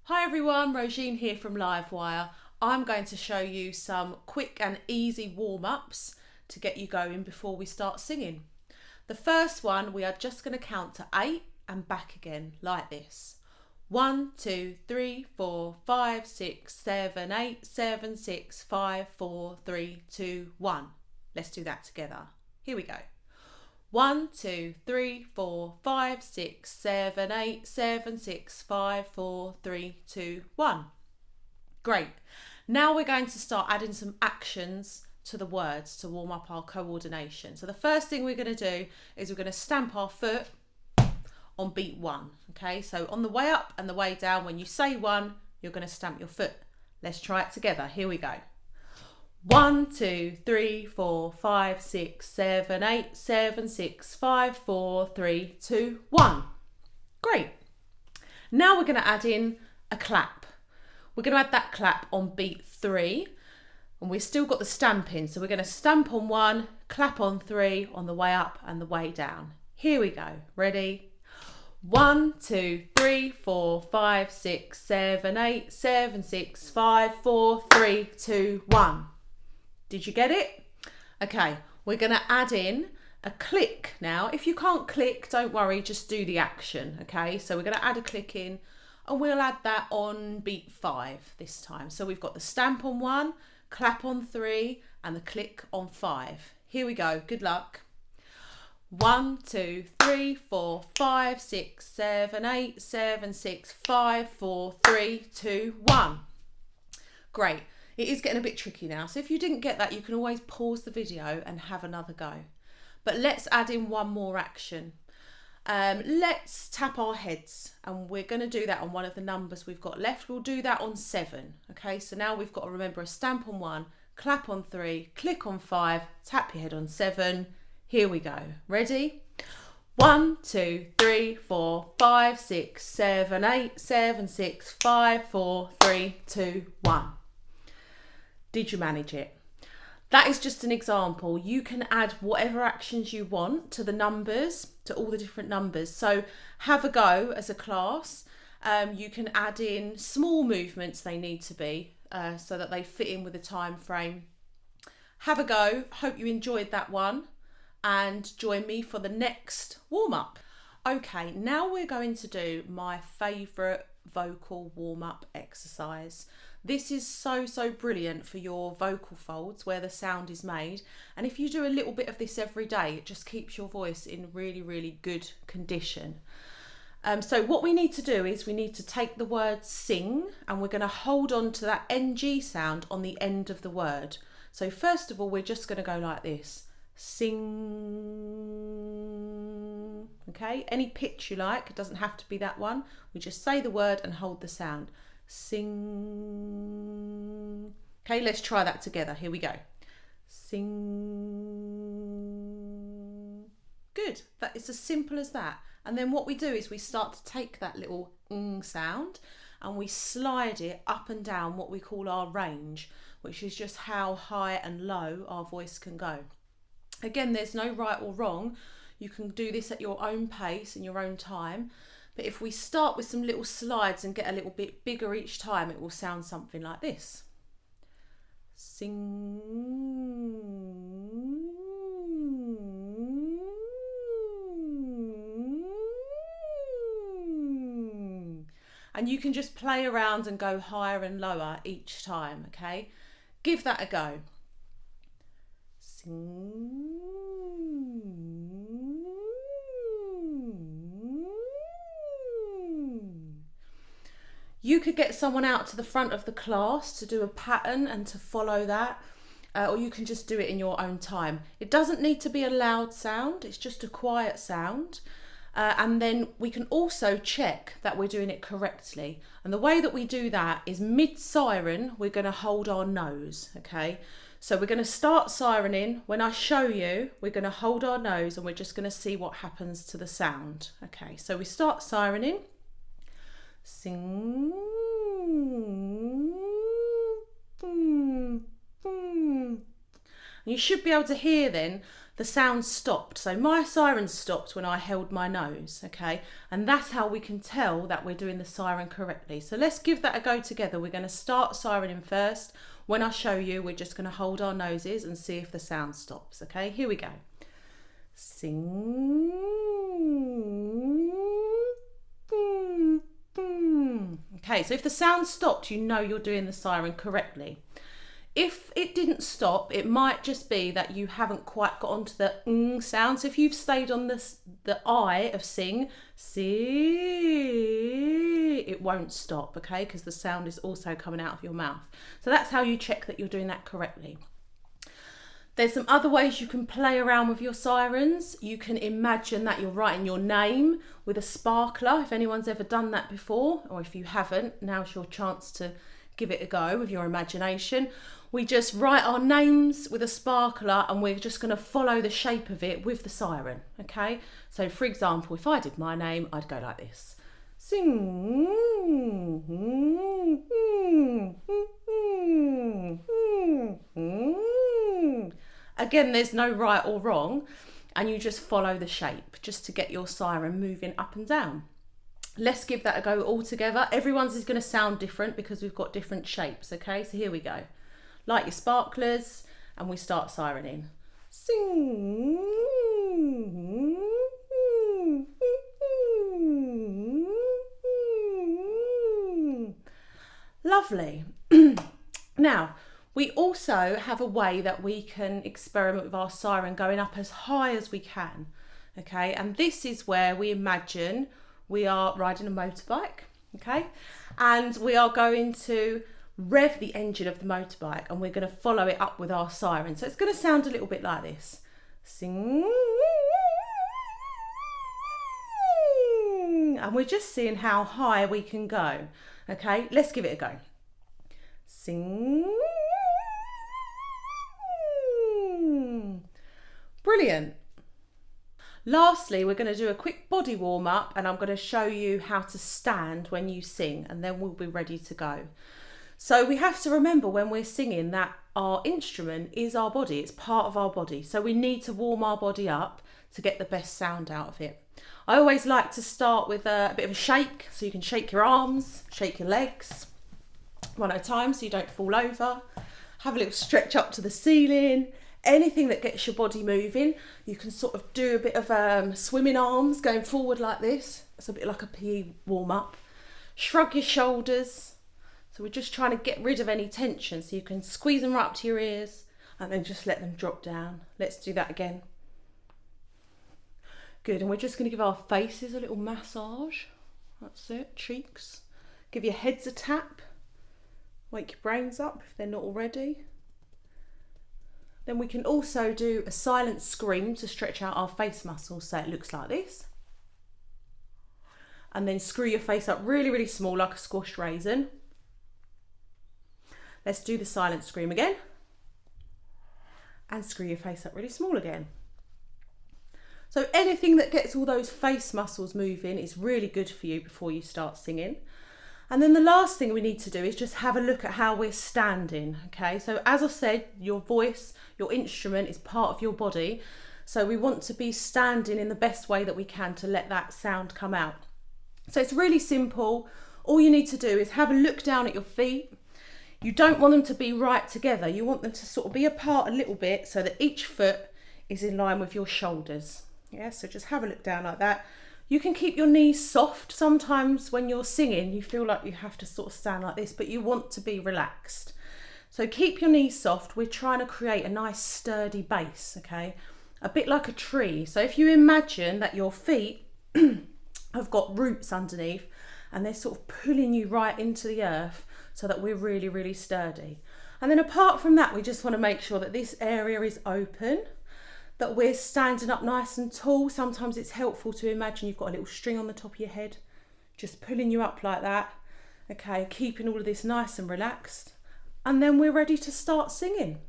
Hi everyone, Rosine here from Livewire. I'm going to show you some quick and easy warm-ups to get you going before we start singing. The first one, we are just going to count to 8 and back again like this. 1, 2, 3, 4, 5, 6, 7, 8, 7, 6, 5, 4, 3, 2, 1. Let's do that together. Here we go. 1, 2, 3, 4, 5, 6, 7, 8, 7, 6, 5, 4, 3, 2, 1. Great. Now we're going to start adding some actions to the words to warm up our coordination. So the first thing we're going to do is we're going to stamp our foot on beat 1. Okay, so on the way up and the way down, when you say 1, you're going to stamp your foot. Let's try it together. Here we go. 1, 2, 3, 4, 5, 6, 7, 8, 7, 6, 5, 4, 3, 2, 1. Great. Now we're going to add in a clap. We're going to add that clap on beat 3, and we've still got the stamping. So we're going to stamp on 1, clap on 3 on the way up and the way down. Here we go. Ready? 1, 2, 3, 4, 5, 6, 7, 8, 7, 6, 5, 4, 3, 2, 1. Did you get it? Okay, we're going to add in a click now. If you can't click, don't worry, just do the action. Okay, so we're going to add a click in, and we'll add that on beat 5 this time. So we've got the stamp on 1, clap on 3, and the click on 5. Here we go. Good luck. 1, 2, 3, 4, 5, 6, 7, 8, 7, 6, 5, 4, 3, 2, 1. Great. It is getting a bit tricky now, so if you didn't get that, you can always pause the video and have another go. But let's add in one more action. Let's tap our heads, and we're going to do that on one of the numbers we've got left. We'll do that on 7. Okay, so now we've got to remember a stamp on 1, clap on 3, click on 5, tap your head on 7. Here we go. Ready? 1, 2, 3, 4, 5, 6, 7, 8, 7, 6, 5, 4, 3, 2, 1. Did you manage it? That is just an example. You can add whatever actions you want to the numbers, to all the different numbers. So have a go as a class. You can add in small movements, they need to be, so that they fit in with the time frame. Have a go. Hope you enjoyed that one, and join me for the next warm-up. Okay, now we're going to do my favourite vocal warm-up exercise. This is so brilliant for your vocal folds where the sound is made, and if you do a little bit of this every day, it just keeps your voice in really good condition. So what we need to do is we need to take the word sing, and we're going to hold on to that NG sound on the end of the word. So first of all, we're just going to go like this. Sing. Okay, any pitch you like, it doesn't have to be that one. We just say the word and hold the sound. Sing. Okay, let's try that together. Here we go. Sing. Good. That is as simple as that. And then what we do is we start to take that little ng sound and we slide it up and down what we call our range, which is just how high and low our voice can go. Again, there's no right or wrong. You can do this at your own pace in your own time. But if we start with some little slides and get a little bit bigger each time, it will sound something like this. Sing. And you can just play around and go higher and lower each time, okay? Give that a go. Sing. You could get someone out to the front of the class to do a pattern and to follow that, or you can just do it in your own time. It doesn't need to be a loud sound, it's just a quiet sound. And then we can also check that we're doing it correctly. And the way that we do that is mid-siren, we're going to hold our nose, okay? So we're going to start sirening. When I show you, we're going to hold our nose and we're just going to see what happens to the sound. Okay, so we start sirening. Sing. And you should be able to hear then the sound stopped. So my siren stopped when I held my nose, okay? And that's how we can tell that we're doing the siren correctly. So let's give that a go together. We're going to start sirening first. When I show you, we're just going to hold our noses and see if the sound stops, okay? Here we go. Sing. Okay, so if the sound stopped, you know you're doing the siren correctly. If it didn't stop, it might just be that you haven't quite got onto the ng sound. So if you've stayed on the I of sing, it won't stop, okay? Because the sound is also coming out of your mouth. So that's how you check that you're doing that correctly. There's some other ways you can play around with your sirens. You can imagine that you're writing your name with a sparkler, if anyone's ever done that before, or if you haven't, now's your chance to give it a go with your imagination. We just write our names with a sparkler and we're just going to follow the shape of it with the siren, okay? So for example, if I did my name, I'd go like this. Sing. Again, there's no right or wrong, and you just follow the shape just to get your siren moving up and down. Let's give that a go all together. Everyone's is going to sound different because we've got different shapes, okay? So here we go. Light your sparklers and we start sirening. Sing. Lovely. Now, we also have a way that we can experiment with our siren going up as high as we can, okay? And this is where we imagine we are riding a motorbike, okay? And we are going to rev the engine of the motorbike and we're going to follow it up with our siren. So it's going to sound a little bit like this. Sing. And we're just seeing how high we can go, okay? Let's give it a go. Sing. Brilliant. Lastly, we're going to do a quick body warm up and I'm going to show you how to stand when you sing and then we'll be ready to go. So we have to remember when we're singing that our instrument is our body, it's part of our body. So we need to warm our body up to get the best sound out of it. I always like to start with a bit of a shake, so you can shake your arms, shake your legs, one at a time so you don't fall over. Have a little stretch up to the ceiling. Anything that gets your body moving. You can sort of do a bit of swimming arms going forward like this. It's a bit like a PE warm up. Shrug your shoulders. So we're just trying to get rid of any tension. So you can squeeze them right up to your ears and then just let them drop down. Let's do that again. Good, and we're just going to give our faces a little massage. That's it, cheeks. Give your heads a tap. Wake your brains up if they're not already. Then we can also do a silent scream to stretch out our face muscles. So it looks like this. And then screw your face up really, really small like a squashed raisin. Let's do the silent scream again. And screw your face up really small again. So anything that gets all those face muscles moving is really good for you before you start singing. And then the last thing we need to do is just have a look at how we're standing, okay? So as I said, your voice, your instrument is part of your body. So we want to be standing in the best way that we can to let that sound come out. So it's really simple. All you need to do is have a look down at your feet. You don't want them to be right together. You want them to sort of be apart a little bit so that each foot is in line with your shoulders. Yeah, so just have a look down like that. You can keep your knees soft. Sometimes when you're singing, you feel like you have to sort of stand like this, but you want to be relaxed. So keep your knees soft. We're trying to create a nice sturdy base, okay? A bit like a tree. So if you imagine that your feet have got roots underneath and they're sort of pulling you right into the earth so that we're really, really sturdy. And then apart from that, we just want to make sure that this area is open, that we're standing up nice and tall. Sometimes it's helpful to imagine you've got a little string on the top of your head, just pulling you up like that. Okay, keeping all of this nice and relaxed. And then we're ready to start singing.